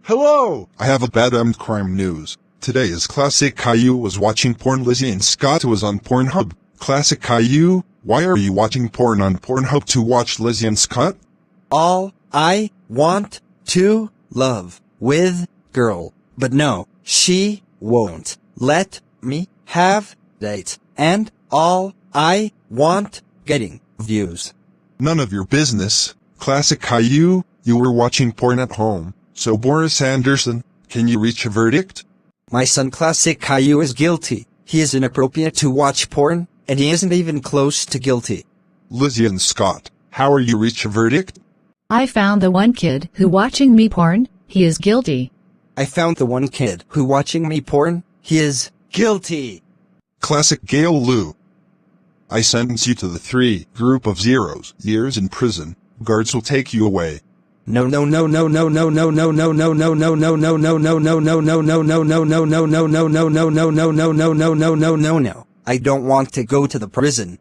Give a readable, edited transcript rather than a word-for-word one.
Hello! I have a bad crime news. Today is Classic Caillou was watching porn. Lizzie and Scott was on Pornhub. Classic Caillou, why are you watching porn on Pornhub to watch Lizzie and Scott? All I want to love with girl, but no, she won't let me have date, and all I want getting views. None of your business. Classic Caillou, you were watching porn at home. So Boris Anderson, can you reach a verdict? My son Classic Caillou is guilty. He is inappropriate to watch porn, and he isn't even close to guilty. Lizzie and Scott, how are you reach a verdict? I found the one kid who watching me porn, he is guilty. I found the one kid who watching me porn, he is guilty. Classic Gail Lou. I sentence you to the 3 group of zeros years in prison. Guards will take you away. No. I don't want to go to the prison.